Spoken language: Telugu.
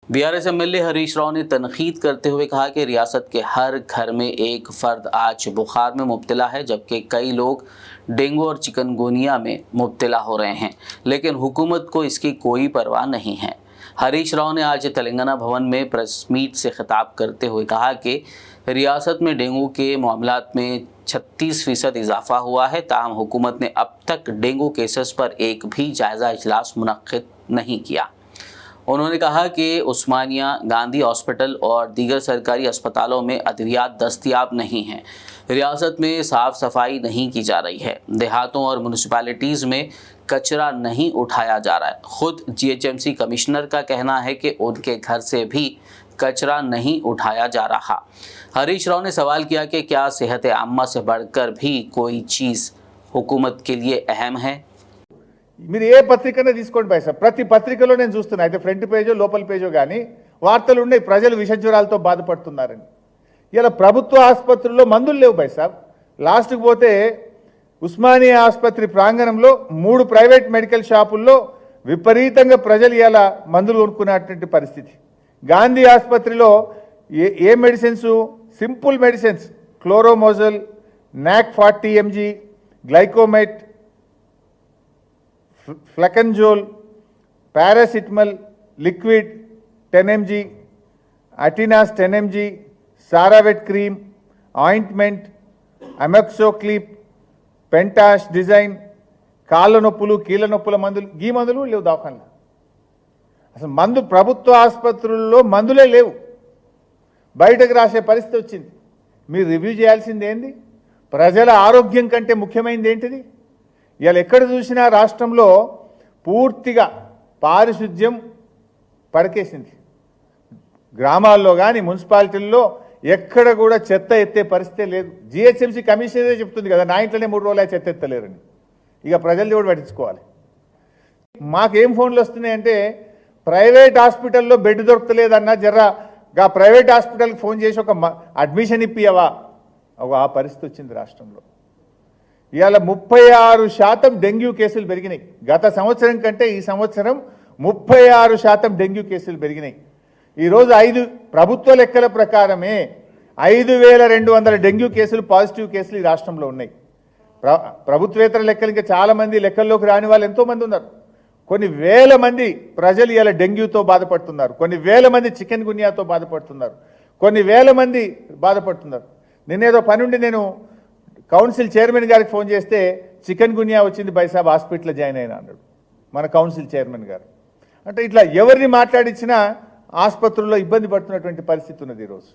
बीआरएस एमएलए हरीश राव ने तनकीद करते हुए कहा कि रियासत के हर घर में एक फर्द आज बुखार में मुब्तला है, जबकि कई लोग डेंगू और चिकनगुनिया में मुब्तला हो रहे हैं, लेकिन हुकूमत को इसकी कोई परवाह नहीं है। हरीश राव ने आज तेलंगाना भवन में प्रेस मीट से खिताब करते हुए कहा कि रियासत में डेंगू के मामलात में 36% इजाफा हुआ है, ताहम हुकूमत ने अब तक डेंगू केसेस पर एक भी जायज़ा इजलास मुनक्किद नहीं किया। उन्होंने कहा कि उस्मानिया, गांधी हॉस्पिटल और दीगर सरकारी अस्पतालों में अद्वियात दस्तयाब नहीं हैं। रियासत में साफ़ सफाई नहीं की जा रही है। देहातों और म्यूनसिपैलिटीज़ में कचरा नहीं उठाया जा रहा है। खुद जीएचएमसी कमिश्नर का कहना है कि उनके घर से भी कचरा नहीं उठाया जा रहा। हरीश राव ने सवाल किया कि क्या सेहत आम्मा से बढ़कर भी कोई चीज़ हुकूमत के लिए अहम है। మీరు ఏ పత్రికనే తీసుకోండి బై సార్, ప్రతి పత్రికలో నేను చూస్తున్నా, అయితే ఫ్రంట్ పేజో లోపల పేజో కానీ వార్తలు ఉన్నాయి ప్రజలు విషజ్వరాలతో బాధపడుతున్నారని. ఇలా ప్రభుత్వ ఆసుపత్రుల్లో మందులు లేవు బై సార్. లాస్ట్కి పోతే ఉస్మానియా ఆసుపత్రి ప్రాంగణంలో 3 ప్రైవేట్ మెడికల్ షాపుల్లో విపరీతంగా ప్రజలు ఇలా మందులు కొనుక్కునేటువంటి పరిస్థితి. గాంధీ ఆసుపత్రిలో ఏ మెడిసిన్స్, సింపుల్ మెడిసిన్స్, క్లోరోమోజల్, నాక్ 40 mg, గ్లైకోమైట్, ఫ్లెకంజోల్, పారాసిటమల్ లిక్విడ్ 10 mg, అటినాస్ 10 mg, సారావెట్ క్రీమ్, ఆయింట్మెంట్, అమెక్సోక్లిప్, పెంటాష్ డిజైన్, కాళ్ళ నొప్పులు, కీళ్ళ నొప్పుల మందులు, ఈ మందులు లేవు దవాఖానలో. అసలు మందు ప్రభుత్వ ఆసుపత్రుల్లో మందులే లేవు. బయటకు రాసే పరిస్థితి వచ్చింది. మీరు రివ్యూ చేయాల్సింది ఏంది? ప్రజల ఆరోగ్యం కంటే ముఖ్యమైనది ఏంటిది? ఇవాళ ఎక్కడ చూసినా రాష్ట్రంలో పూర్తిగా పారిశుద్ధ్యం పడకేసింది. గ్రామాల్లో కానీ మున్సిపాలిటీల్లో ఎక్కడ కూడా చెత్త ఎత్తే పరిస్థితే లేదు. జిహెచ్ఎంసీ కమిషనరే చెప్తుంది కదా, నా ఇంట్లోనే 3 రోజులు చెత్త ఎత్తలేరని. ఇక ప్రజలు కూడా పట్టించుకోవాలి. మాకేం ఫోన్లు వస్తున్నాయంటే ప్రైవేట్ హాస్పిటల్లో బెడ్ దొరకలేదన్నా జర్రా ప్రైవేట్ హాస్పిటల్కి ఫోన్ చేసి ఒక అడ్మిషన్ ఇప్పియవా, ఆ పరిస్థితి వచ్చింది రాష్ట్రంలో. ఇవాళ 36% డెంగ్యూ కేసులు పెరిగినాయి. గత సంవత్సరం కంటే ఈ సంవత్సరం 36% డెంగ్యూ కేసులు పెరిగినాయి. ఈరోజు ప్రభుత్వ లెక్కల ప్రకారమే 5200 డెంగ్యూ కేసులు, పాజిటివ్ కేసులు ఈ రాష్ట్రంలో ఉన్నాయి. ప్రభుత్వేతర లెక్కలు ఇంకా చాలామంది లెక్కల్లోకి రాని వాళ్ళు ఎంతోమంది ఉన్నారు. కొన్ని వేల మంది ప్రజలు ఇలా డెంగ్యూతో బాధపడుతున్నారు, కొన్ని వేల మంది చికెన్ గున్యాతో బాధపడుతున్నారు, కొన్ని వేల మంది బాధపడుతున్నారు. నిన్నేదో పని ఉండి నేను కౌన్సిల్ చైర్మన్ గారికి ఫోన్ చేస్తే చికెన్ గున్యా వచ్చింది బైసాబ్, హాస్పిటల్లో జాయిన్ అయినా అన్నాడు మన కౌన్సిల్ చైర్మన్ గారు. అంటే ఇట్లా ఎవరిని మాట్లాడించినా ఆసుపత్రుల్లో ఇబ్బంది పడుతున్నటువంటి పరిస్థితి ఉన్నది ఈరోజు.